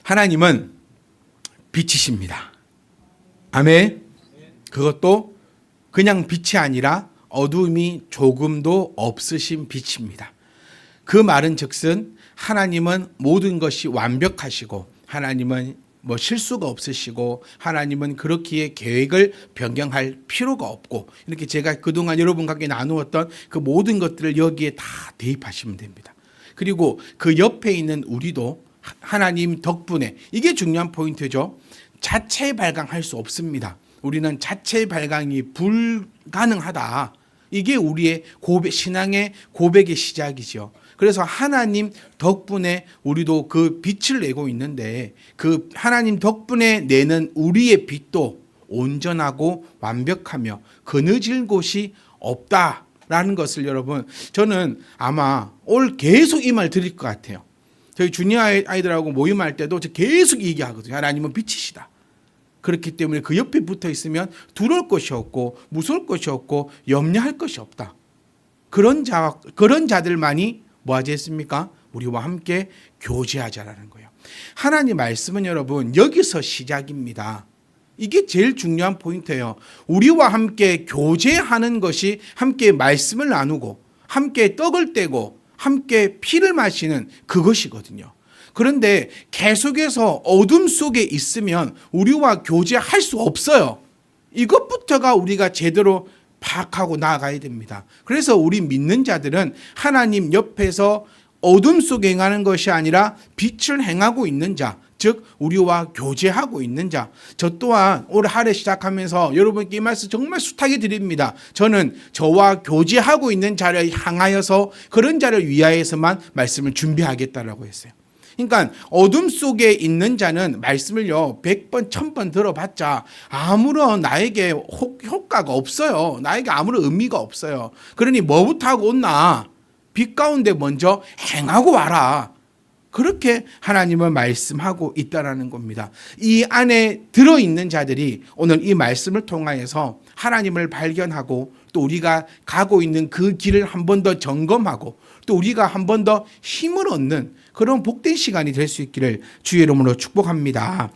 하나님은 빛이십니다. 아멘. 그것도 그냥 빛이 아니라 어둠이 조금도 없으신 빛입니다. 그 말은 즉슨 하나님은 모든 것이 완벽하시고 하나님은 실수가 없으시고 하나님은 그렇기에 계획을 변경할 필요가 없고, 이렇게 제가 그동안 여러분과 함께 나누었던 그 모든 것들을 여기에 다 대입하시면 됩니다. 그리고 그 옆에 있는 우리도 하나님 덕분에, 이게 중요한 포인트죠. 자체 발광할 수 없습니다. 우리는 자체 발광이 불가능하다. 이게 우리의 신앙의 고백의 시작이죠. 그래서 하나님 덕분에 우리도 그 빛을 내고 있는데, 그 하나님 덕분에 내는 우리의 빛도 온전하고 완벽하며 그늘질 곳이 없다라는 것을 여러분, 저는 아마 올 계속 이 말 드릴 것 같아요. 저희 주니어 아이들하고 모임할 때도 계속 얘기하거든요. 하나님은 빛이시다. 그렇기 때문에 그 옆에 붙어 있으면 두려울 것이 없고 무서울 것이 없고 염려할 것이 없다. 그런 자들만이 뭐하지 했습니까? 우리와 함께 교제하자라는 거예요. 하나님 말씀은 여러분 여기서 시작입니다. 이게 제일 중요한 포인트예요. 우리와 함께 교제하는 것이 함께 말씀을 나누고 함께 떡을 떼고 함께 피를 마시는 그것이거든요. 그런데 계속해서 어둠 속에 있으면 우리와 교제할 수 없어요. 이것부터가 우리가 제대로 파악하고 나아가야 됩니다. 그래서 우리 믿는 자들은 하나님 옆에서 어둠 속에 행하는 것이 아니라 빛을 행하고 있는 자, 즉 우리와 교제하고 있는 자. 저 또한 올 한 해 시작하면서 여러분께 이 말씀 정말 숱하게 드립니다. 저는 저와 교제하고 있는 자를 향하여서, 그런 자를 위하여서만 말씀을 준비하겠다라고 했어요. 그러니까 어둠 속에 있는 자는 말씀을요 100번 1000번 들어봤자 아무런 나에게 효과가 없어요. 나에게 아무런 의미가 없어요. 그러니 뭐부터 하고 온나? 빛 가운데 먼저 행하고 와라. 그렇게 하나님은 말씀하고 있다라는 겁니다. 이 안에 들어있는 자들이 오늘 이 말씀을 통하여서 하나님을 발견하고, 또 우리가 가고 있는 그 길을 한 번 더 점검하고, 또 우리가 한 번 더 힘을 얻는 그런 복된 시간이 될 수 있기를 주의 이름으로 축복합니다.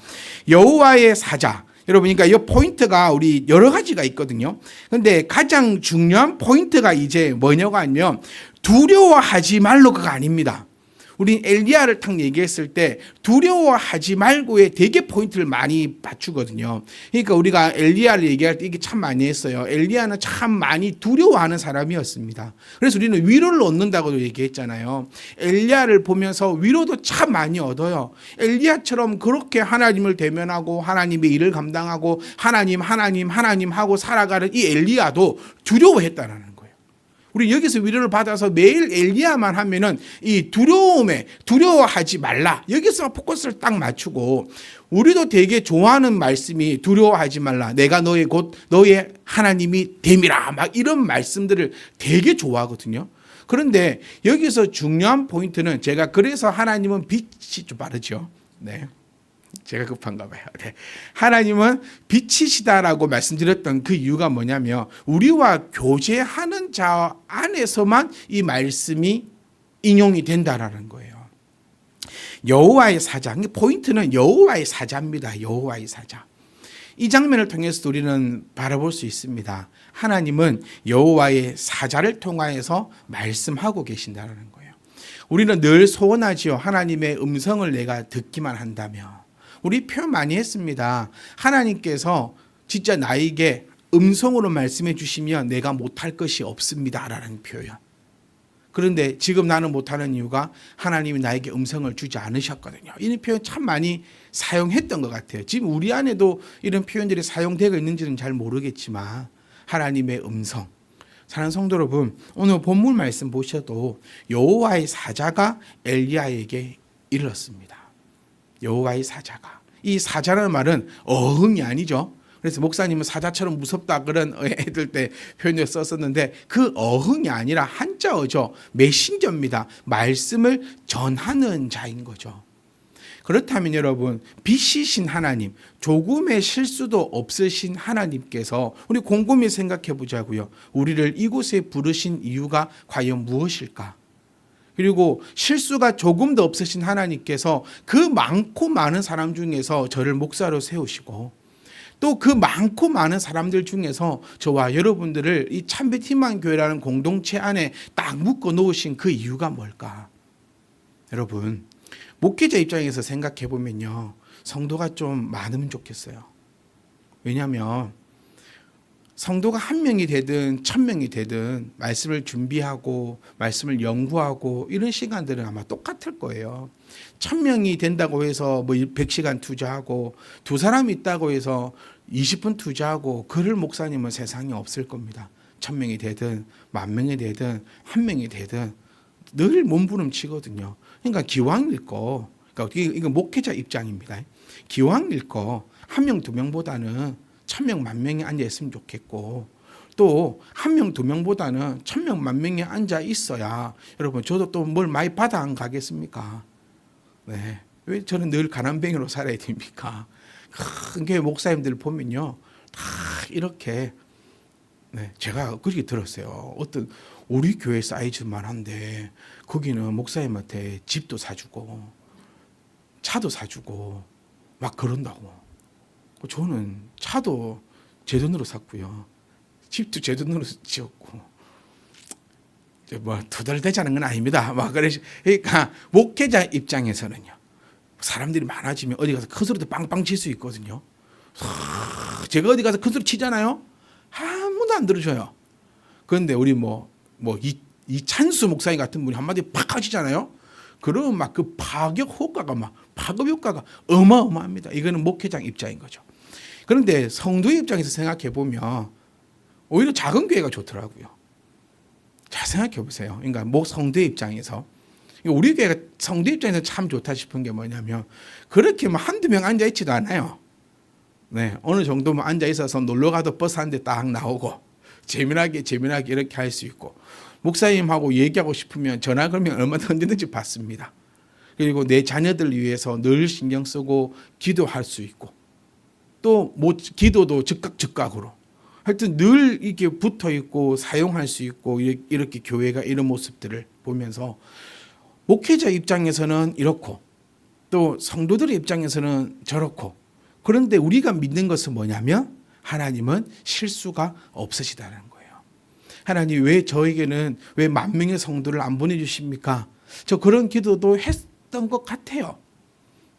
여호와의 사자. 여러분, 그러니까 이 포인트가 우리 여러 가지가 있거든요. 근데 가장 중요한 포인트가 이제 뭐냐고 하면 두려워하지 말로가 아닙니다. 우리 엘리야를 딱 얘기했을 때 두려워하지 말고에 되게 포인트를 많이 맞추거든요. 그러니까 우리가 엘리야를 얘기할 때 이게 참 많이 했어요. 엘리야는 참 많이 두려워하는 사람이었습니다. 그래서 우리는 위로를 얻는다고도 얘기했잖아요. 엘리야를 보면서 위로도 참 많이 얻어요. 엘리야처럼 그렇게 하나님을 대면하고 하나님의 일을 감당하고 하나님 하고 살아가는 이 엘리야도 두려워했다는 거예요. 우리 여기서 위로를 받아서 매일 엘리야만 하면은 이 두려워하지 말라. 여기서 포커스를 딱 맞추고, 우리도 되게 좋아하는 말씀이 두려워하지 말라. 내가 너의 하나님이 됨이라. 막 이런 말씀들을 되게 좋아하거든요. 그런데 여기서 중요한 포인트는, 제가 그래서 하나님은 빛이 좀 빠르죠. 네. 제가 급한가 봐요. 네. 하나님은 빛이시다라고 말씀드렸던 그 이유가 뭐냐면, 우리와 교제하는 자 안에서만 이 말씀이 인용이 된다라는 거예요. 여호와의 사자. 포인트는 여호와의 사자입니다. 여호와의 사자. 이 장면을 통해서 우리는 바라볼 수 있습니다. 하나님은 여호와의 사자를 통하여서 말씀하고 계신다는 거예요. 우리는 늘 소원하지요. 하나님의 음성을 내가 듣기만 한다면. 우리 표현 많이 했습니다. 하나님께서 진짜 나에게 음성으로 말씀해 주시면 내가 못할 것이 없습니다 라는 표현. 그런데 지금 나는 못하는 이유가 하나님이 나에게 음성을 주지 않으셨거든요. 이 표현 참 많이 사용했던 것 같아요. 지금 우리 안에도 이런 표현들이 사용되고 있는지는 잘 모르겠지만, 하나님의 음성. 사랑하는 성도 여러분, 오늘 본문 말씀 보셔도 여호와의 사자가 엘리야에게 이르렀습니다. 여호와의 사자가. 이 사자라는 말은 어흥이 아니죠. 그래서 목사님은 사자처럼 무섭다 그런 애들 때 표현을 썼었는데, 그 어흥이 아니라 한자어죠. 메신저입니다. 말씀을 전하는 자인 거죠. 그렇다면 여러분, 빛이신 하나님, 조금의 실수도 없으신 하나님께서 우리 곰곰이 생각해 보자고요. 우리를 이곳에 부르신 이유가 과연 무엇일까? 그리고 실수가 조금도 없으신 하나님께서 그 많고 많은 사람 중에서 저를 목사로 세우시고 또 그 많고 많은 사람들 중에서 저와 여러분들을 이 참빛 희망교회라는 공동체 안에 딱 묶어 놓으신 그 이유가 뭘까? 여러분, 목회자 입장에서 생각해 보면요, 성도가 좀 많으면 좋겠어요. 왜냐하면 성도가 1명이 되든 1000명이 되든 말씀을 준비하고 말씀을 연구하고 이런 시간들은 아마 똑같을 거예요. 1000명이 된다고 해서 뭐 100시간 투자하고 두 사람이 있다고 해서 20분 투자하고 그럴 목사님은 세상에 없을 겁니다. 1000명이 되든 10,000명이 되든 1명이 되든 늘 몸부림치거든요. 그러니까 기왕일 거, 그러니까 이거 목회자 입장입니다. 기왕일 거 1명 2명보다는 1000명 10,000명이 앉아 있으면 좋겠고 또 1명 2명보다는 1000명 10,000명이 앉아 있어야 여러분 저도 또 뭘 많이 받아 안 가겠습니까? 네. 왜 저는 늘 가난뱅이로 살아야 됩니까? 큰 교회 목사님들 보면요 다 이렇게 네, 제가 그렇게 들었어요. 어떤 우리 교회 사이즈만 한데 거기는 목사님한테 집도 사주고 차도 사주고 막 그런다고. 저는 차도 제 돈으로 샀고요. 집도 제 돈으로 지었고. 뭐 투덜대자는 건 아닙니다. 막 그러니까 목회자 입장에서는요. 사람들이 많아지면 어디 가서 큰 소리도 빵빵 칠 수 있거든요. 제가 어디 가서 큰 소리 치잖아요. 아무도 안 들어줘요. 그런데 우리 이 찬수 목사님 같은 분이 한마디 팍 하시잖아요. 그러면 막 그 파격 효과가 막 파급 효과가 어마어마합니다. 이거는 목회장 입장인 거죠. 그런데 성도의 입장에서 생각해 보면 오히려 작은 교회가 좋더라고요. 잘 생각해 보세요. 그러니까 성도의 입장에서 우리 교회가 성도 입장에서 참 좋다 싶은 게 뭐냐면 그렇게 한두 명 앉아 있지도 않아요. 네, 어느 정도면 앉아 있어서 놀러 가도 버스 한 대 딱 나오고 재미나게 이렇게 할 수 있고 목사님하고 얘기하고 싶으면 전화 걸면 얼마나 언제든지 받습니다. 그리고 내 자녀들 위해서 늘 신경 쓰고 기도할 수 있고 또 기도도 즉각으로 하여튼 늘 이렇게 붙어 있고 사용할 수 있고 이렇게 교회가 이런 모습들을 보면서 목회자 입장에서는 이렇고 또 성도들의 입장에서는 저렇고 그런데 우리가 믿는 것은 뭐냐면 하나님은 실수가 없으시다는 거예요. 하나님 왜 저에게는 왜 10,000명의 성도를 안 보내주십니까? 저 그런 기도도 했던 것 같아요.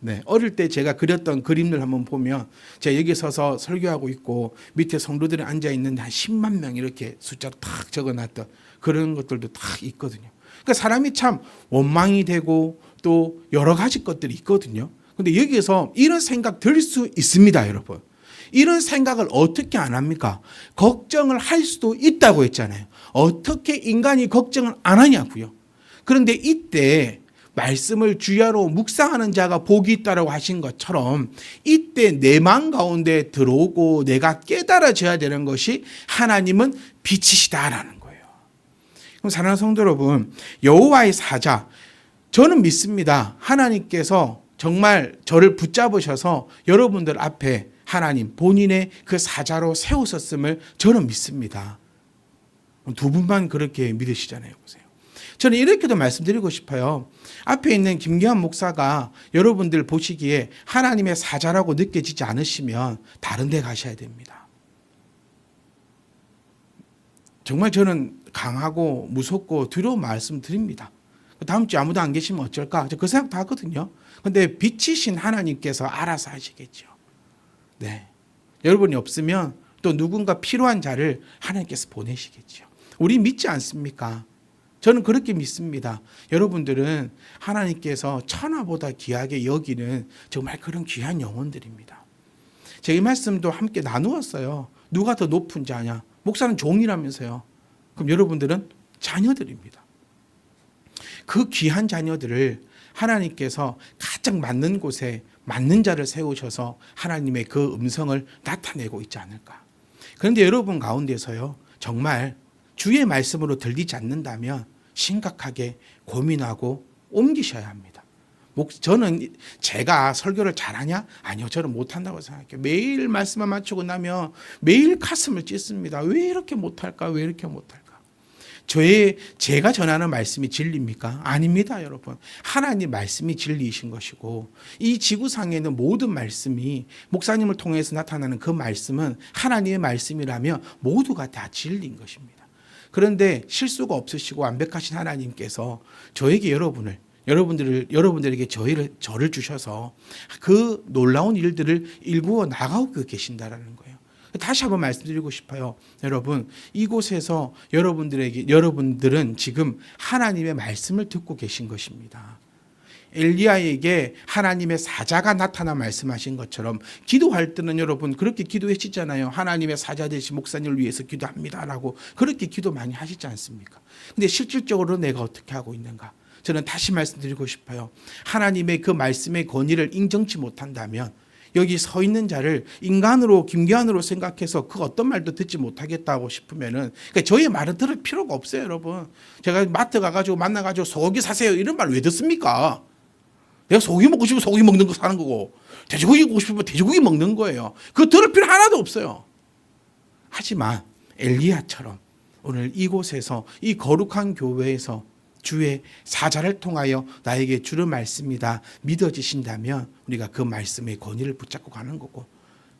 네, 어릴 때 제가 그렸던 그림들 한번 보면 제가 여기 서서 설교하고 있고 밑에 성도들이 앉아 있는데 한 10만 명 이렇게 숫자로 탁 적어놨던 그런 것들도 탁 있거든요. 그러니까 사람이 참 원망이 되고 또 여러 가지 것들이 있거든요. 근데 여기에서 이런 생각 들 수 있습니다, 여러분. 이런 생각을 어떻게 안 합니까? 걱정을 할 수도 있다고 했잖아요. 어떻게 인간이 걱정을 안 하냐고요. 그런데 이때 말씀을 주야로 묵상하는 자가 복이 있다라고 하신 것처럼 이때 내 마음 가운데 들어오고 내가 깨달아져야 되는 것이 하나님은 빛이시다라는 거예요. 그럼 사랑하는 성도 여러분, 여호와의 사자, 저는 믿습니다. 하나님께서 정말 저를 붙잡으셔서 여러분들 앞에 하나님 본인의 그 사자로 세우셨음을 저는 믿습니다. 두 분만 그렇게 믿으시잖아요. 보세요. 저는 이렇게도 말씀드리고 싶어요. 앞에 있는 김기환 목사가 여러분들 보시기에 하나님의 사자라고 느껴지지 않으시면 다른 데 가셔야 됩니다. 정말 저는 강하고 무섭고 두려운 말씀 드립니다. 다음 주에 아무도 안 계시면 어쩔까? 그 생각도 하거든요. 근데 빛이신 하나님께서 알아서 하시겠죠. 네. 여러분이 없으면 또 누군가 필요한 자를 하나님께서 보내시겠죠. 우리 믿지 않습니까? 저는 그렇게 믿습니다. 여러분들은 하나님께서 천하보다 귀하게 여기는 정말 그런 귀한 영혼들입니다. 제가 이 말씀도 함께 나누었어요. 누가 더 높은 자냐? 목사는 종이라면서요. 그럼 여러분들은 자녀들입니다. 그 귀한 자녀들을 하나님께서 가장 맞는 곳에 맞는 자를 세우셔서 하나님의 그 음성을 나타내고 있지 않을까. 그런데 여러분 가운데서요, 정말 주의 말씀으로 들리지 않는다면 심각하게 고민하고 옮기셔야 합니다. 저는 제가 설교를 잘하냐? 아니요, 저는 못한다고 생각해요. 매일 말씀만 맞추고 나면 매일 가슴을 찢습니다. 왜 이렇게 못할까? 왜 이렇게 못할까? 제가 전하는 말씀이 진리입니까? 아닙니다, 여러분. 하나님 말씀이 진리이신 것이고 이 지구상에 있는 모든 말씀이 목사님을 통해서 나타나는 그 말씀은 하나님의 말씀이라면 모두가 다 진리인 것입니다. 그런데 실수가 없으시고 완벽하신 하나님께서 저에게 여러분들에게 저를 주셔서 그 놀라운 일들을 일구어 나가고 계신다라는 거예요. 다시 한번 말씀드리고 싶어요. 여러분, 이곳에서 여러분들은 지금 하나님의 말씀을 듣고 계신 것입니다. 엘리야에게 하나님의 사자가 나타나 말씀하신 것처럼 기도할 때는 여러분 그렇게 기도하시잖아요. 하나님의 사자 되신 목사님을 위해서 기도합니다라고 그렇게 기도 많이 하시지 않습니까? 근데 실질적으로 내가 어떻게 하고 있는가? 저는 다시 말씀드리고 싶어요. 하나님의 그 말씀의 권위를 인정치 못한다면 여기 서 있는 자를 인간으로 김기환으로 생각해서 그 어떤 말도 듣지 못하겠다고 싶으면은 그러니까 저의 말은 들을 필요가 없어요, 여러분. 제가 마트 가가지고 만나가지고 소고기 사세요 이런 말 왜 듣습니까? 내가 소고기 먹고 싶으면 소고기 먹는 거 사는 거고 돼지고기 먹고 싶으면 돼지고기 먹는 거예요. 그거 들을 필요 하나도 없어요. 하지만 엘리야처럼 오늘 이곳에서 이 거룩한 교회에서 주의 사자를 통하여 나에게 주는 말씀이다 믿어지신다면 우리가 그 말씀의 권위를 붙잡고 가는 거고,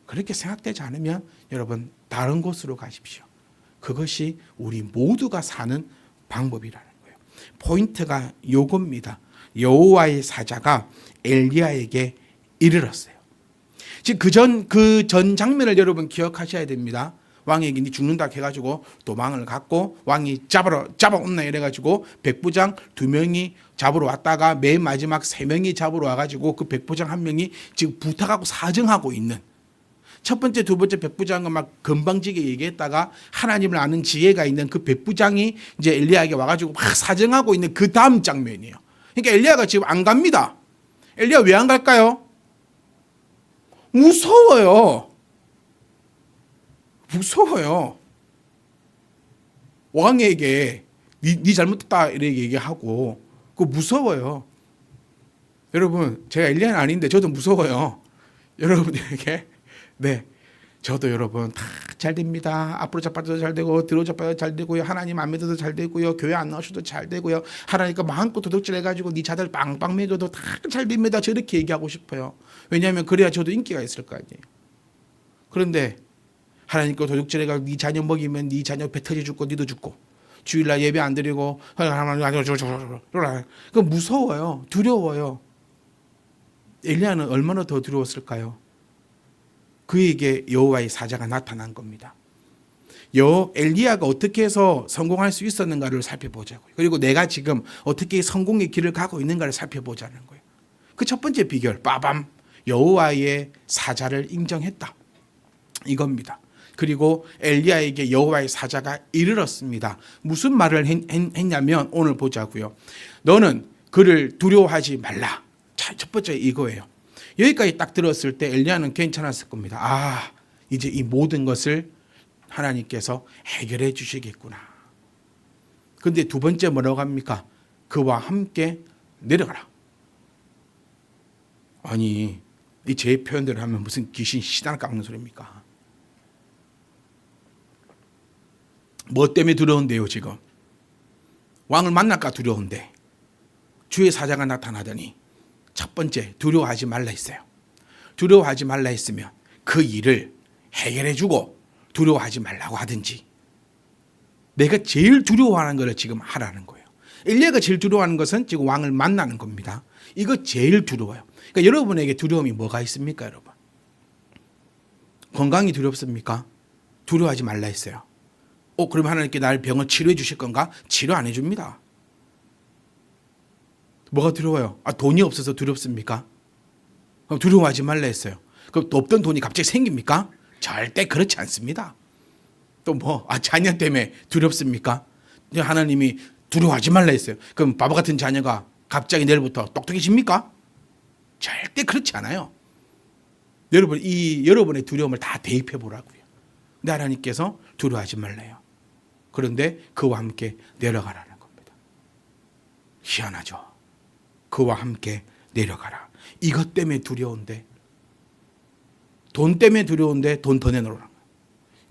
그렇게 생각되지 않으면 여러분 다른 곳으로 가십시오. 그것이 우리 모두가 사는 방법이라는 거예요. 포인트가 요겁니다. 여호와의 사자가 엘리야에게 이르렀어요. 지금 그 전 장면을 여러분 기억하셔야 됩니다. 왕에게 니 죽는다 해가지고 도망을 갔고 왕이 잡아온나 이래가지고 백부장 2명이 잡으러 왔다가 맨 마지막 3명이 잡으러 와가지고 그 백부장 1명이 지금 부탁하고 사정하고 있는, 첫 번째 두 번째 백부장은 막 건방지게 얘기했다가 하나님을 아는 지혜가 있는 그 백부장이 이제 엘리야에게 와가지고 막 사정하고 있는 그 다음 장면이에요. 그러니까 엘리야가 지금 안 갑니다. 엘리야 왜 안 갈까요? 무서워요. 왕에게 네 잘못했다 이렇게 얘기하고 그거 무서워요. 여러분 제가 엘리야는 아닌데 저도 무서워요. 여러분들에게 네 저도 여러분 다 잘 됩니다. 앞으로 자빠져도 잘 되고 뒤로 자빠져도 잘 되고요. 하나님 안 믿어도 잘 되고요. 교회 안 나오셔도 잘 되고요. 하나님과 마음껏 도둑질 해가지고 네 자들 빵빵 먹여도 다 잘 됩니다. 저렇게 얘기하고 싶어요. 왜냐하면 그래야 저도 인기가 있을 거 아니에요. 그런데 하나님께 도둑질 해가지고 네 자녀 먹이면 네 자녀 배 터져 죽고 니도 죽고 주일날 예배 안 드리고 그 무서워요. 두려워요. 엘리야는 얼마나 더 두려웠을까요? 그에게 여호와의 사자가 나타난 겁니다. 엘리야가 어떻게 해서 성공할 수 있었는가를 살펴보자고요. 그리고 내가 지금 어떻게 성공의 길을 가고 있는가를 살펴보자는 거예요. 그 첫 번째 비결 빠밤, 여호와의 사자를 인정했다 이겁니다. 그리고 엘리야에게 여호와의 사자가 이르렀습니다. 무슨 말을 했냐면 오늘 보자고요. 너는 그를 두려워하지 말라. 자, 첫 번째 이거예요. 여기까지 딱 들었을 때 엘리야는 괜찮았을 겁니다. 아, 이제 이 모든 것을 하나님께서 해결해 주시겠구나. 그런데 두 번째 뭐라고 합니까? 그와 함께 내려가라. 아니, 이 제 표현대로 하면 무슨 귀신 시단 깎는 소리입니까? 뭐 때문에 두려운데요, 지금? 왕을 만날까 두려운데. 주의 사자가 나타나더니 첫 번째 두려워하지 말라 했어요. 두려워하지 말라 했으면 그 일을 해결해 주고 두려워하지 말라고 하든지, 내가 제일 두려워하는 것을 지금 하라는 거예요. 엘리야가 제일 두려워하는 것은 지금 왕을 만나는 겁니다. 이거 제일 두려워요. 그러니까 여러분에게 두려움이 뭐가 있습니까, 여러분? 건강이 두렵습니까? 두려워하지 말라 했어요. 그럼 하나님께 나를 병을 치료해 주실 건가? 치료 안 해줍니다. 뭐가 두려워요? 돈이 없어서 두렵습니까? 그럼 두려워하지 말라 했어요. 그럼 또 없던 돈이 갑자기 생깁니까? 절대 그렇지 않습니다. 또 자녀 때문에 두렵습니까? 하나님이 두려워하지 말라 했어요. 그럼 바보 같은 자녀가 갑자기 내일부터 똑똑해집니까? 절대 그렇지 않아요. 여러분의 두려움을 다 대입해 보라고요. 근데 하나님께서 두려워하지 말래요. 그런데 그와 함께 내려가라는 겁니다. 희한하죠. 그와 함께 내려가라. 이것 때문에 두려운데, 돈 때문에 두려운데 돈 더 내놓으라는 거예요.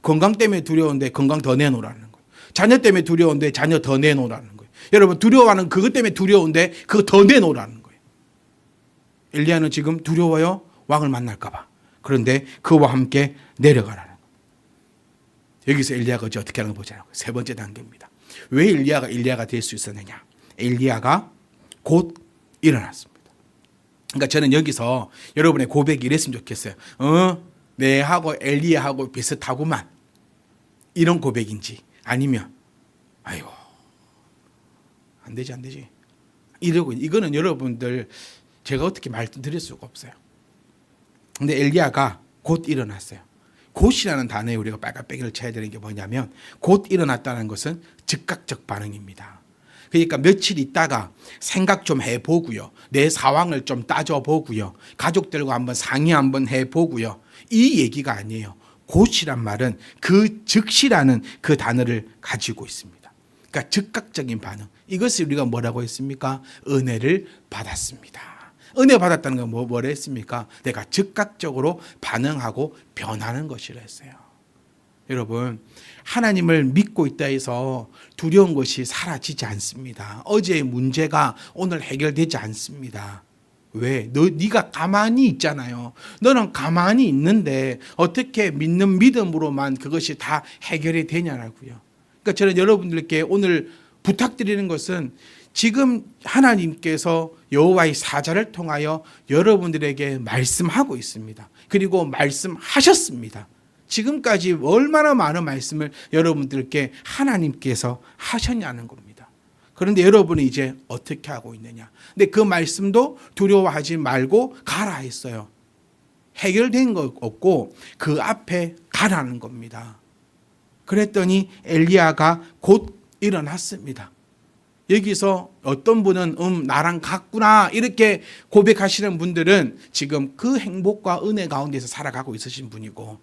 건강 때문에 두려운데 건강 더 내놓으라는 거예요. 자녀 때문에 두려운데 자녀 더 내놓으라는 거예요. 여러분 두려워하는 그것 때문에 두려운데 그거 더 내놓으라는 거예요. 엘리야는 지금 두려워요. 왕을 만날까 봐. 그런데 그와 함께 내려가라는 거예요. 여기서 엘리야가 어떻게 하는 거 보자고요. 세 번째 단계입니다. 왜 엘리야가 될 수 있었느냐. 엘리야가 곧 일어났습니다. 그러니까 저는 여기서 여러분의 고백이 이랬으면 좋겠어요. 내하고 엘리야하고 비슷하구만. 이런 고백인지 아니면 아이고 안 되지. 이러고 이거는 여러분들 제가 어떻게 말씀드릴 수가 없어요. 근데 엘리야가 곧 일어났어요. 곧이라는 단어에 우리가 빨간빼기를 쳐야 되는 게 뭐냐면 곧 일어났다는 것은 즉각적 반응입니다. 그러니까 며칠 있다가 생각 좀 해보고요. 내 상황을 좀 따져보고요. 가족들과 한번 상의 한번 해보고요. 이 얘기가 아니에요. 곧이란 말은 그 즉시라는 그 단어를 가지고 있습니다. 그러니까 즉각적인 반응. 이것을 우리가 뭐라고 했습니까? 은혜를 받았습니다. 은혜 받았다는 건 뭐라 했습니까? 내가 즉각적으로 반응하고 변하는 것이라 했어요. 여러분 하나님을 믿고 있다 해서 두려운 것이 사라지지 않습니다. 어제의 문제가 오늘 해결되지 않습니다. 왜? 네가 가만히 있잖아요. 너는 가만히 있는데 어떻게 믿는 믿음으로만 그것이 다 해결이 되냐라고요. 그러니까 저는 여러분들께 오늘 부탁드리는 것은 지금 하나님께서 여호와의 사자를 통하여 여러분들에게 말씀하고 있습니다. 그리고 말씀하셨습니다. 지금까지 얼마나 많은 말씀을 여러분들께 하나님께서 하셨냐는 겁니다. 그런데 여러분이 이제 어떻게 하고 있느냐. 근데 그 말씀도 두려워하지 말고 가라 했어요. 해결된 것 없고 그 앞에 가라는 겁니다. 그랬더니 엘리야가 곧 일어났습니다. 여기서 어떤 분은 나랑 같구나 이렇게 고백하시는 분들은 지금 그 행복과 은혜 가운데서 살아가고 있으신 분이고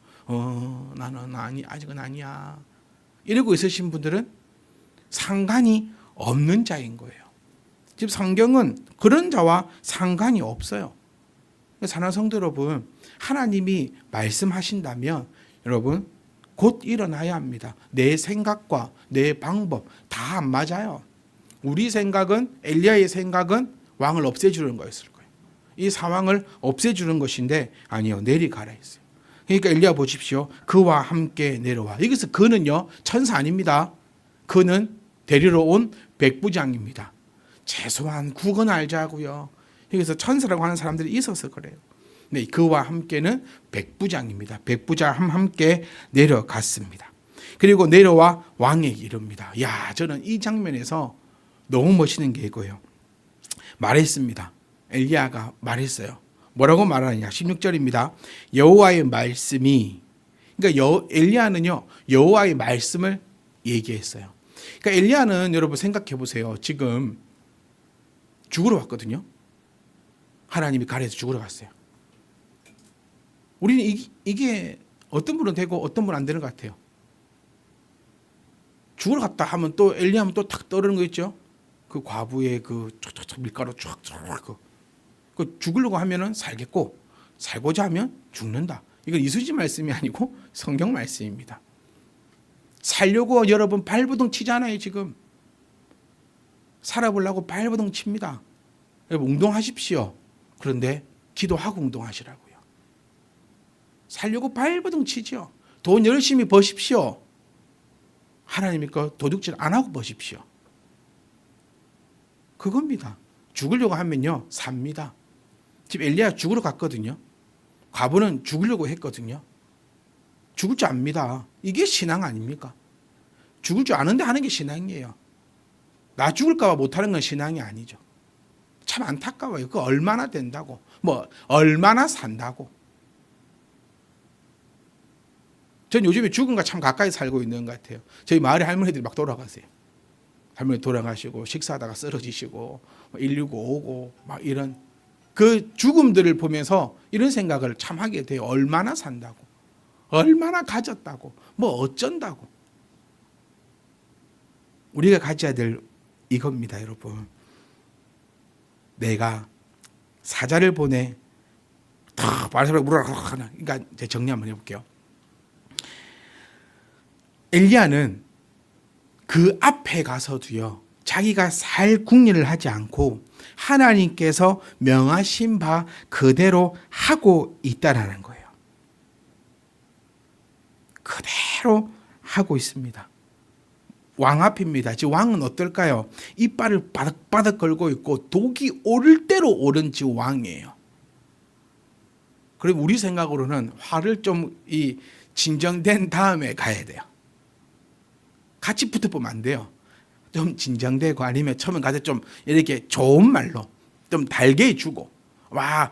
나는 아직은 아니야 이러고 있으신 분들은 상관이 없는 자인 거예요. 지금 성경은 그런 자와 상관이 없어요. 사랑하는 성도 여러분, 하나님이 말씀하신다면 여러분 곧 일어나야 합니다. 내 생각과 내 방법 다 안 맞아요. 우리 생각은 엘리야의 생각은 왕을 없애주는 거였을 거예요. 이 상황을 없애주는 것인데 아니요, 내리가라 했어요. 그러니까 엘리야 보십시오. 그와 함께 내려와. 여기서 그는요 천사 아닙니다. 그는 데리러 온 백부장입니다. 최소한 국은 알자고요. 여기서 천사라고 하는 사람들이 있어서 그래요. 네, 그와 함께는 백부장입니다. 백부장 함께 내려갔습니다. 그리고 내려와 왕에게 이릅니다. 야, 저는 이 장면에서 너무 멋있는 게 이거예요. 말했습니다. 엘리야가 말했어요. 뭐라고 말하느냐? 16절입니다. 여호와의 말씀이, 그러니까 엘리야는요 여호와의 말씀을 얘기했어요. 그러니까 엘리야는 여러분 생각해 보세요. 지금 죽으러 왔거든요. 하나님이 가래서 죽으러 갔어요. 우리는 이게 어떤 분은 되고 어떤 분은 안 되는 것 같아요. 죽으러 갔다 하면 또 엘리야 하면 또 탁 떠오르는 거 있죠. 그 과부의 그 촥촥촥 밀가루 촥촥 그 죽으려고 하면은 살겠고 살고자 하면 죽는다. 이건 이수지 말씀이 아니고 성경 말씀입니다. 살려고 여러분 발버둥 치잖아요. 지금 살아보려고 발버둥 칩니다. 여러분 운동하십시오. 그런데 기도하고 운동하시라고요. 살려고 발버둥 치죠. 돈 열심히 버십시오. 하나님이 거 도둑질 안 하고 버십시오. 그겁니다. 죽으려고 하면요 삽니다. 지금 엘리야 죽으러 갔거든요. 과부는 죽으려고 했거든요. 죽을 줄 압니다. 이게 신앙 아닙니까? 죽을 줄 아는데 하는 게 신앙이에요. 나 죽을까 봐 못하는 건 신앙이 아니죠. 참 안타까워요. 그 얼마나 된다고, 뭐 얼마나 산다고. 전 요즘에 죽음과 참 가까이 살고 있는 것 같아요. 저희 마을에 할머니들이 막 돌아가세요. 할머니 돌아가시고 식사하다가 쓰러지시고 119 오고 막 이런 그 죽음들을 보면서 이런 생각을 참 하게 돼요. 얼마나 산다고, 얼마나 가졌다고, 뭐 어쩐다고. 우리가 가져야 될 이겁니다, 여러분. 내가 사자를 보내 탁 바리새파를 물어라. 그러니까 이제 정리 한번 해볼게요. 엘리야는 그 앞에 가서도요, 자기가 살 궁리를 하지 않고 하나님께서 명하신 바 그대로 하고 있다라는 거예요. 그대로 하고 있습니다. 왕 앞입니다. 지금 왕은 어떨까요? 이빨을 바득바득 걸고 있고 독이 오를 대로 오른 지금 왕이에요. 그리고 우리 생각으로는 화를 좀 진정된 다음에 가야 돼요. 같이 붙어보면 안 돼요. 좀 진정되고 아니면 처음에 가서 좀 이렇게 좋은 말로 좀 달게 해주고, 와,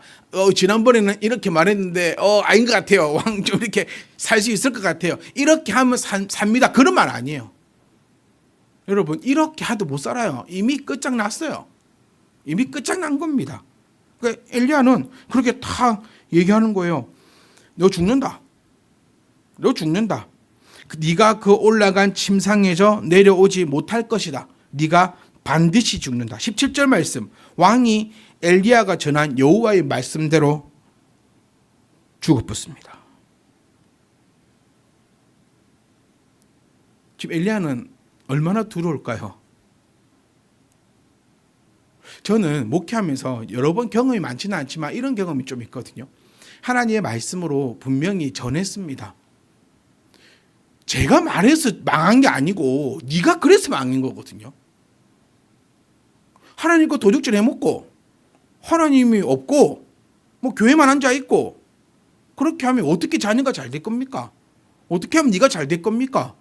지난번에는 이렇게 말했는데 아닌 것 같아요. 왕 좀 이렇게 살 수 있을 것 같아요. 이렇게 하면 삽니다. 그런 말 아니에요. 여러분, 이렇게 하도 못 살아요. 이미 끝장났어요. 이미 끝장난 겁니다. 그러니까 엘리야는 그렇게 다 얘기하는 거예요. 너 죽는다. 너 죽는다. 네가 그 올라간 침상에서 내려오지 못할 것이다. 네가 반드시 죽는다. 17절 말씀. 왕이 엘리야가 전한 여호와의 말씀대로 죽어붙습니다. 지금 엘리야는 얼마나 두려울까요? 저는 목회하면서 여러 번 경험이 많지는 않지만 이런 경험이 좀 있거든요. 하나님의 말씀으로 분명히 전했습니다. 제가 말해서 망한 게 아니고 네가 그래서 망한 거거든요. 하나님 거 도둑질 해먹고 하나님이 없고 뭐 교회만 앉아 있고 그렇게 하면 어떻게 자녀가 잘 될 겁니까? 어떻게 하면 네가 잘 될 겁니까?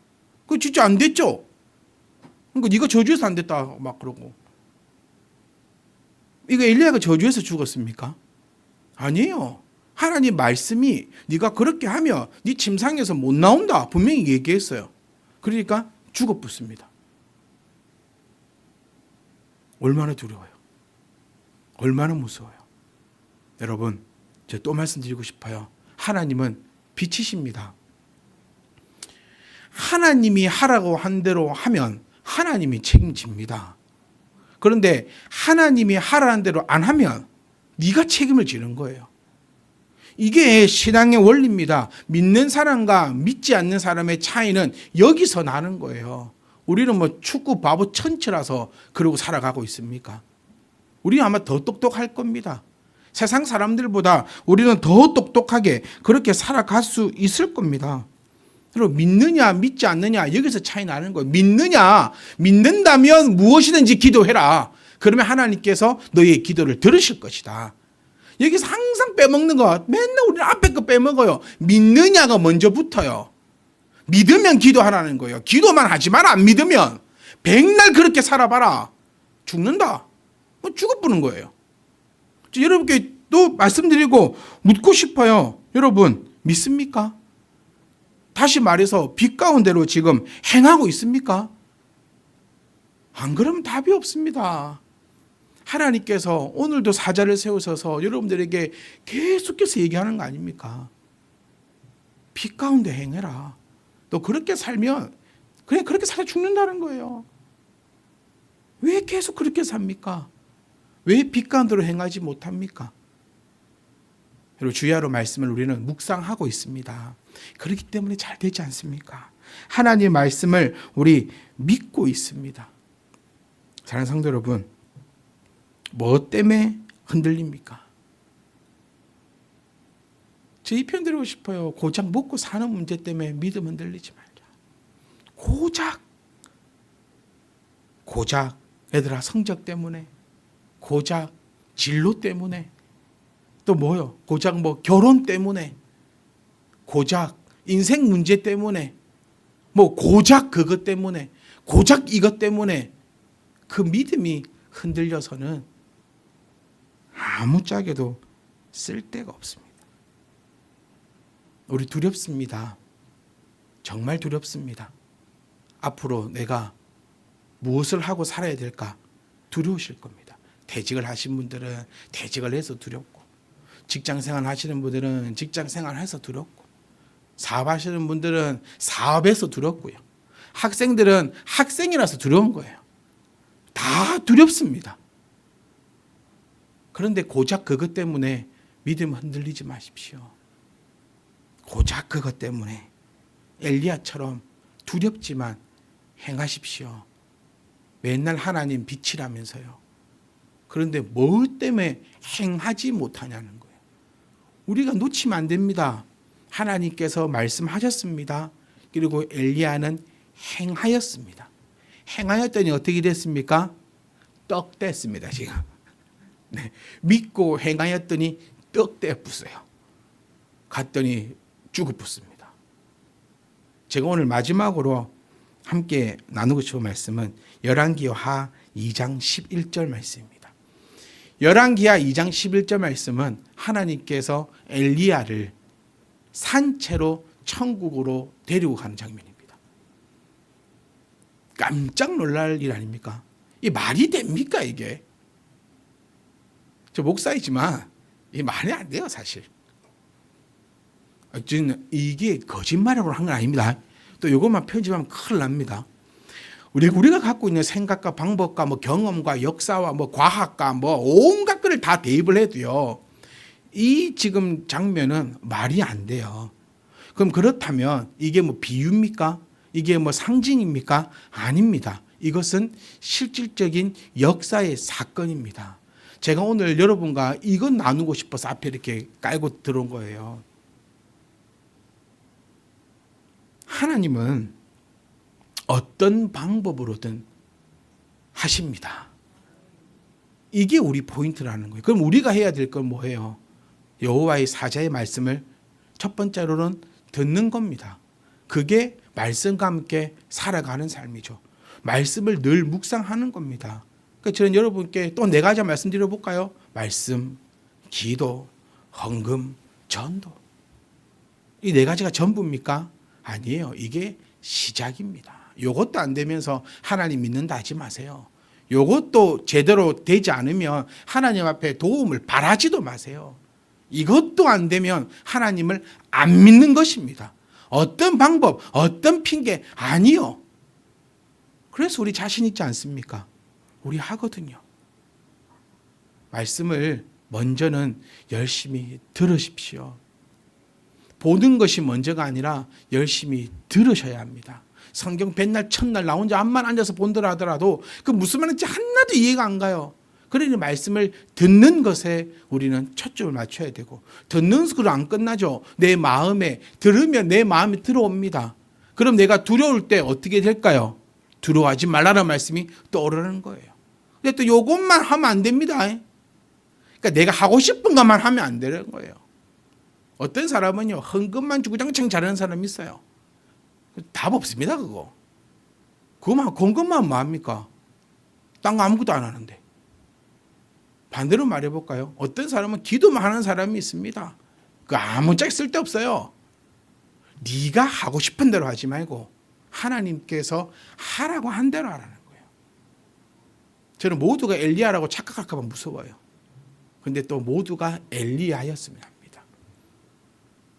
그거 진짜 안 됐죠? 그러니까 네가 저주해서 안 됐다 막 그러고. 이거 엘리야가 저주해서 죽었습니까? 아니에요. 하나님 말씀이 네가 그렇게 하면 네 침상에서 못 나온다 분명히 얘기했어요. 그러니까 죽어붙습니다. 얼마나 두려워요. 얼마나 무서워요. 여러분, 제가 또 말씀드리고 싶어요. 하나님은 빛이십니다. 하나님이 하라고 한 대로 하면 하나님이 책임집니다. 그런데 하나님이 하라는 대로 안 하면 네가 책임을 지는 거예요. 이게 신앙의 원리입니다. 믿는 사람과 믿지 않는 사람의 차이는 여기서 나는 거예요. 우리는 뭐 축구 바보 천치라서 그러고 살아가고 있습니까? 우리는 아마 더 똑똑할 겁니다. 세상 사람들보다 우리는 더 똑똑하게 그렇게 살아갈 수 있을 겁니다. 그리고 믿느냐 믿지 않느냐 여기서 차이 나는 거예요. 믿는다면 무엇이든지 기도해라. 그러면 하나님께서 너의 기도를 들으실 것이다. 여기서 항상 빼먹는 거, 맨날 우리는 앞에 거 빼먹어요. 믿느냐가 먼저 붙어요. 믿으면 기도하라는 거예요. 기도만 하지 마라. 안 믿으면 백날 그렇게 살아봐라. 죽는다. 죽어보는 거예요. 여러분께 또 말씀드리고 묻고 싶어요. 여러분 믿습니까? 다시 말해서 빛 가운데로 지금 행하고 있습니까? 안 그러면 답이 없습니다. 하나님께서 오늘도 사자를 세우셔서 여러분들에게 계속해서 얘기하는 거 아닙니까? 빛 가운데 행해라. 또 그렇게 살면 그냥 그렇게 살아 죽는다는 거예요. 왜 계속 그렇게 삽니까? 왜 빛 가운데로 행하지 못합니까? 그리고 주야로 말씀을 우리는 묵상하고 있습니다. 그렇기 때문에 잘 되지 않습니까? 하나님의 말씀을 우리 믿고 있습니다. 사랑하는 성도 여러분, 뭐 때문에 흔들립니까? 저 이 편 드리고 싶어요. 고작 먹고 사는 문제 때문에 믿음 흔들리지 말자. 고작 얘들아 성적 때문에, 고작 진로 때문에, 또 뭐요? 고작 뭐 결혼 때문에, 고작 인생 문제 때문에, 뭐 고작 그것 때문에, 고작 이것 때문에 그 믿음이 흔들려서는 아무짝에도 쓸데가 없습니다. 우리 두렵습니다. 정말 두렵습니다. 앞으로 내가 무엇을 하고 살아야 될까 두려우실 겁니다. 퇴직을 하신 분들은 퇴직을 해서 두렵고, 직장생활 하시는 분들은 직장생활 해서 두렵고, 사업하시는 분들은 사업에서 두렵고요. 학생들은 학생이라서 두려운 거예요. 다 두렵습니다. 그런데 고작 그것 때문에 믿음 흔들리지 마십시오. 고작 그것 때문에 엘리야처럼 두렵지만 행하십시오. 맨날 하나님 빛이라면서요. 그런데 뭐 때문에 행하지 못하냐는 거예요. 우리가 놓치면 안 됩니다. 하나님께서 말씀하셨습니다. 그리고 엘리야는 행하였습니다. 행하였더니 어떻게 됐습니까? 떡 됐습니다, 지금. 네. 믿고 행하였더니 떡 됐어요. 갔더니 죽어붙습니다. 제가 오늘 마지막으로 함께 나누고 싶은 말씀은 열왕기하 2장 11절 말씀입니다. 열왕기하 2장 11절 말씀은 하나님께서 엘리야를 산채로 천국으로 데리고 가는 장면입니다. 깜짝 놀랄 일 아닙니까? 이 말이 됩니까, 이게? 저 목사이지만 이 말이 안 돼요, 사실. 이게 거짓말이라고 한 건 아닙니다. 또 이것만 편집하면 큰일 납니다. 우리가 갖고 있는 생각과 방법과 뭐 경험과 역사와 뭐 과학과 뭐 온갖 것을 다 대입을 해도요, 이 지금 장면은 말이 안 돼요. 그럼 그렇다면 이게 뭐 비유입니까? 이게 뭐 상징입니까? 아닙니다. 이것은 실질적인 역사의 사건입니다. 제가 오늘 여러분과 이건 나누고 싶어서 앞에 이렇게 깔고 들어온 거예요. 하나님은 어떤 방법으로든 하십니다. 이게 우리 포인트라는 거예요. 그럼 우리가 해야 될 건 뭐예요? 여호와의 사자의 말씀을 첫 번째로는 듣는 겁니다. 그게 말씀과 함께 살아가는 삶이죠. 말씀을 늘 묵상하는 겁니다. 그러니까 저는 여러분께 또 네 가지 말씀드려 볼까요? 말씀, 기도, 헌금, 전도. 이 네 가지가 전부입니까? 아니에요. 이게 시작입니다. 요것도 안 되면서 하나님 믿는다 하지 마세요. 요것도 제대로 되지 않으면 하나님 앞에 도움을 바라지도 마세요. 이것도 안 되면 하나님을 안 믿는 것입니다. 어떤 방법, 어떤 핑계, 아니요. 그래서 우리 자신 있지 않습니까? 우리 하거든요. 말씀을 먼저는 열심히 들으십시오. 보는 것이 먼저가 아니라 열심히 들으셔야 합니다. 성경 백날 첫날 나 혼자 앞만 앉아서 본더라 하더라도 그 무슨 말인지 하나도 이해가 안 가요. 그러니 말씀을 듣는 것에 우리는 초점을 맞춰야 되고, 듣는 것으로 안 끝나죠. 내 마음에 들으면 내 마음에 들어옵니다. 그럼 내가 두려울 때 어떻게 될까요? 두려워하지 말라는 말씀이 떠오르는 거예요. 근데 또 이것만 하면 안 됩니다. 그러니까 내가 하고 싶은 것만 하면 안 되는 거예요. 어떤 사람은요, 헌금만 주구장창 잘하는 사람이 있어요. 답 없습니다, 그거. 그거만, 헌금만 뭐 합니까? 딴 거 아무것도 안 하는데. 반대로 말해볼까요? 어떤 사람은 기도만 하는 사람이 있습니다. 그 아무짝에 쓸데없어요. 네가 하고 싶은 대로 하지 말고 하나님께서 하라고 한 대로 하라는 거예요. 저는 모두가 엘리야라고 착각할까 봐 무서워요. 근데 또 모두가 엘리야였으면 합니다.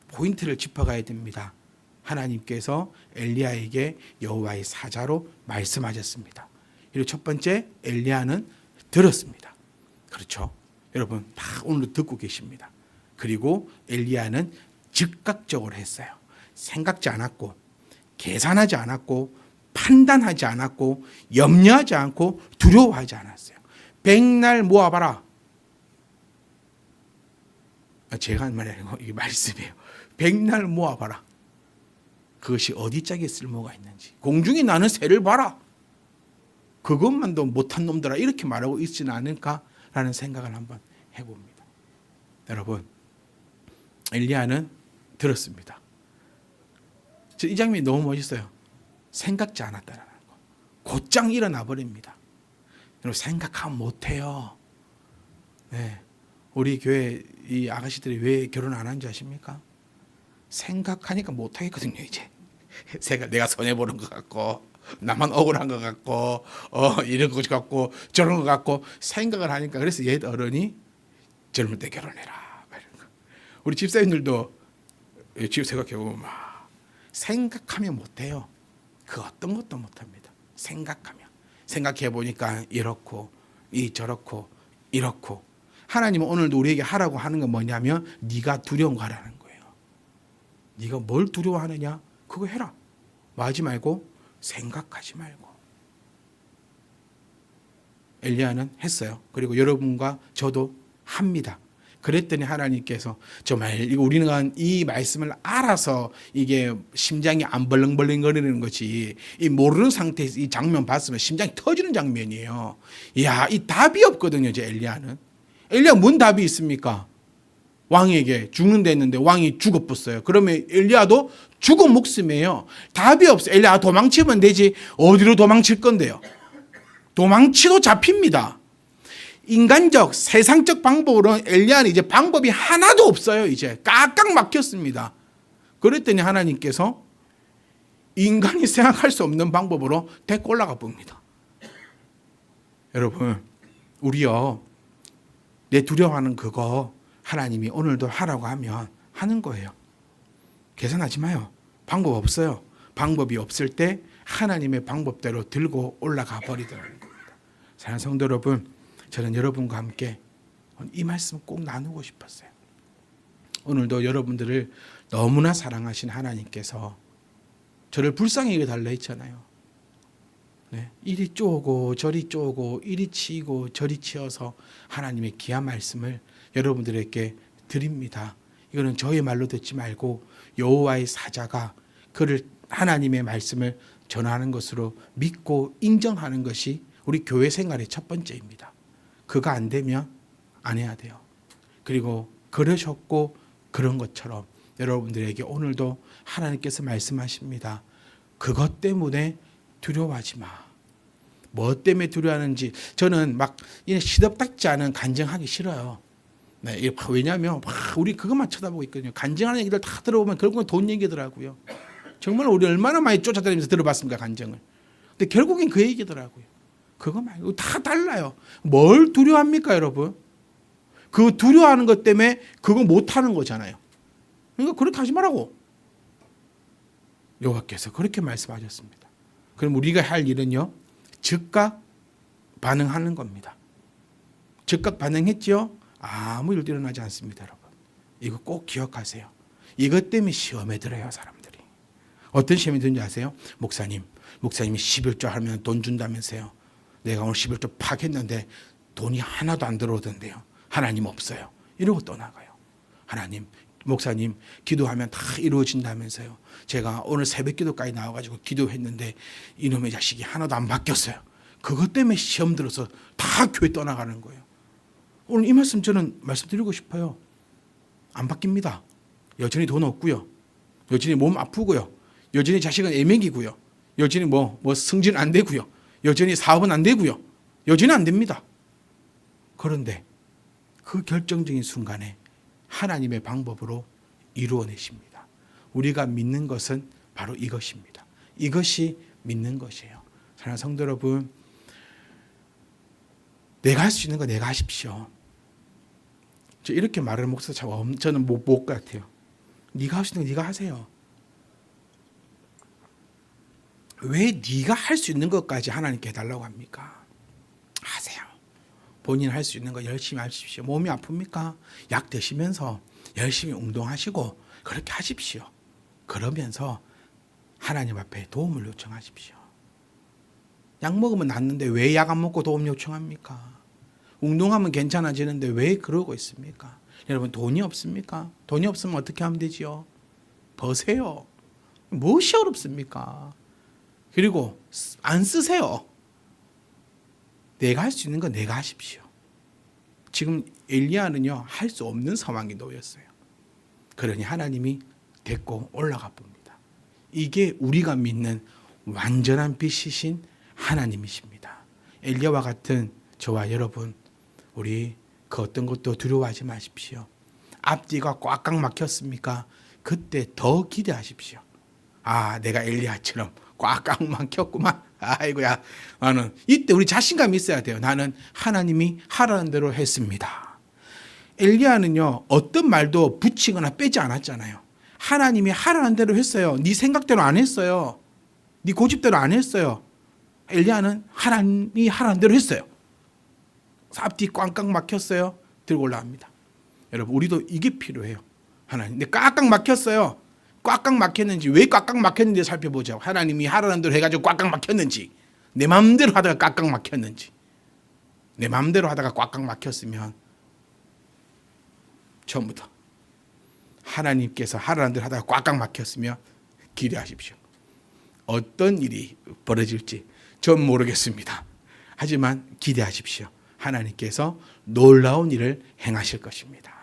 포인트를 짚어가야 됩니다. 하나님께서 엘리야에게 여호와의 사자로 말씀하셨습니다. 그리고 첫 번째, 엘리야는 들었습니다. 그렇죠? 여러분 다 오늘 듣고 계십니다. 그리고 엘리야는 즉각적으로 했어요. 생각지 않았고, 계산하지 않았고, 판단하지 않았고, 염려하지 않고, 두려워하지 않았어요. 백날 모아봐라. 제가 한 말이 아니고 이게 말씀이에요. 백날 모아봐라. 그것이 어디 짝에 쓸모가 있는지. 공중에 나는 새를 봐라. 그것만도 못한 놈들아 이렇게 말하고 있지는 않을까라는 생각을 한번 해봅니다. 여러분, 엘리야는 들었습니다. 이 장면이 너무 멋있어요. 생각지 않았다는 거. 곧장 일어나 버립니다. 여러분, 생각하면 못해요. 네. 우리 교회 이 아가씨들이 왜 결혼 안 하는지 아십니까? 생각하니까 못하겠거든요, 이제. 내가 손해보는 것 같고, 나만 억울한 것 같고, 이런 것 같고, 저런 것 같고, 생각을 하니까. 그래서 옛 어른이 젊을 때 결혼해라. 우리 집사님들도 집 생각해보면 막 생각하면 못해요. 그 어떤 것도 못합니다. 생각해보니까 이렇고, 저렇고, 이렇고. 하나님은 오늘도 우리에게 하라고 하는 건 뭐냐면, 네가 두려운 거 하라는 거예요. 네가 뭘 두려워하느냐? 그거 해라. 뭐 하지 말고 생각하지 말고. 엘리야는 했어요. 그리고 여러분과 저도 합니다. 그랬더니 하나님께서 정말 우리는 이 말씀을 알아서 이게 심장이 안 벌렁벌렁거리는 거지, 이 모르는 상태에서 이 장면 봤으면 심장이 터지는 장면이에요. 이야, 이 답이 없거든요. 제 엘리야는. 엘리야 뭔 답이 있습니까? 왕에게 죽는데 했는데 왕이 죽어버렸어요. 그러면 엘리야도 죽은 목숨이에요. 답이 없어요. 엘리야 도망치면 되지 어디로 도망칠 건데요? 도망치도 잡힙니다. 인간적 세상적 방법으로는 엘리야는 이제 방법이 하나도 없어요. 이제 깍깍 막혔습니다. 그랬더니 하나님께서 인간이 생각할 수 없는 방법으로 데리고 올라가 봅니다. 여러분, 우리요, 내 두려워하는 그거 하나님이 오늘도 하라고 하면 하는 거예요. 계산하지 마요. 방법 없어요. 방법이 없을 때 하나님의 방법대로 들고 올라가 버리더라는 겁니다. 사랑하는 성도 여러분, 저는 여러분과 함께 이 말씀 꼭 나누고 싶었어요. 오늘도 여러분들을 너무나 사랑하신 하나님께서 저를 불쌍히 여겨달라 했잖아요. 네, 이리 쪼고 저리 쪼고 이리 치고 저리 치어서 하나님의 귀한 말씀을 여러분들에게 드립니다. 이거는 저의 말로 듣지 말고 여호와의 사자가 그를 하나님의 말씀을 전하는 것으로 믿고 인정하는 것이 우리 교회 생활의 첫 번째입니다. 그가 안 되면 안 해야 돼요. 그리고 그러셨고 그런 것처럼 여러분들에게 오늘도 하나님께서 말씀하십니다. 그것 때문에 두려워하지 마. 뭐 때문에 두려워하는지 저는 막 시덥닥지 않은 간증하기 싫어요. 네, 왜냐하면 우리 그것만 쳐다보고 있거든요. 간증하는 얘기들 다 들어보면 결국은 돈 얘기더라고요. 정말 우리 얼마나 많이 쫓아다니면서 들어봤습니까, 간증을. 근데 결국엔 그 얘기더라고요. 그거 말고 다 달라요. 뭘 두려워합니까, 여러분? 그 두려워하는 것 때문에 그거 못하는 거잖아요. 그러니까 그렇게 하지 말라고. 여호와께서 그렇게 말씀하셨습니다. 그럼 우리가 할 일은요, 즉각 반응하는 겁니다. 즉각 반응했죠? 아무 일도 일어나지 않습니다, 여러분. 이거 꼭 기억하세요. 이것 때문에 시험에 들어요, 사람들이. 어떤 시험이 드는지 아세요? 목사님이 11조 하면 돈 준다면서요. 내가 오늘 11조 팍 했는데 돈이 하나도 안 들어오던데요. 하나님 없어요. 이러고 떠나가요. 하나님, 목사님 기도하면 다 이루어진다면서요. 제가 오늘 새벽 기도까지 나와가지고 기도했는데 이놈의 자식이 하나도 안 바뀌었어요. 그것 때문에 시험 들어서 다 교회 떠나가는 거예요. 오늘 이 말씀 저는 말씀드리고 싶어요. 안 바뀝니다. 여전히 돈 없고요. 여전히 몸 아프고요. 여전히 자식은 애매기고요. 여전히 뭐 승진 안 되고요. 여전히 사업은 안 되고요. 여전히 안 됩니다. 그런데 그 결정적인 순간에 하나님의 방법으로 이루어내십니다. 우리가 믿는 것은 바로 이것입니다. 이것이 믿는 것이에요. 사랑하는 성도 여러분, 내가 할 수 있는 거 내가 하십시오. 저 이렇게 말하는 목사 저는 못 같아요. 네가 할 수 있는 거 네가 하세요. 왜 네가 할 수 있는 것까지 하나님께 해달라고 합니까? 하세요. 본인 할 수 있는 거 열심히 하십시오. 몸이 아픕니까? 약 드시면서 열심히 운동하시고 그렇게 하십시오. 그러면서 하나님 앞에 도움을 요청하십시오. 약 먹으면 낫는데 왜 약 안 먹고 도움 요청합니까? 운동하면 괜찮아지는데 왜 그러고 있습니까? 여러분, 돈이 없습니까? 돈이 없으면 어떻게 하면 되지요? 버세요. 무엇이 어렵습니까? 그리고 안 쓰세요. 내가 할 수 있는 건 내가 하십시오. 지금 엘리야는요, 할 수 없는 상황에 놓였어요. 그러니 하나님이 데리고 올라가 봅니다. 이게 우리가 믿는 완전한 빛이신 하나님이십니다. 엘리야와 같은 저와 여러분, 우리 그 어떤 것도 두려워하지 마십시오. 앞뒤가 꽉꽉 막혔습니까? 그때 더 기대하십시오. 아, 내가 엘리야처럼 꽉꽉 막혔구만. 아이고야. 나는 이때 우리 자신감이 있어야 돼요. 나는 하나님이 하라는 대로 했습니다. 엘리야는요, 어떤 말도 붙이거나 빼지 않았잖아요. 하나님이 하라는 대로 했어요. 네 생각대로 안 했어요. 네 고집대로 안 했어요. 엘리야는 하나님이 하라는 대로 했어요. 앞뒤 꽝꽝 막혔어요. 들고 올라갑니다. 여러분, 우리도 이게 필요해요. 하나님, 내 꽉꽉 막혔어요. 꽉꽉 막혔는지, 왜 꽉꽉 막혔는지 살펴보자. 하나님이 하라는 대로 해가지고 꽉꽉 막혔는지, 내 마음대로 하다가 꽉꽉 막혔는지. 내 마음대로 하다가 꽉꽉 막혔으면 처음부터 하나님께서 하라는 대로 하다가 꽉꽉 막혔으면 기대하십시오. 어떤 일이 벌어질지 전 모르겠습니다. 하지만 기대하십시오. 하나님께서 놀라운 일을 행하실 것입니다.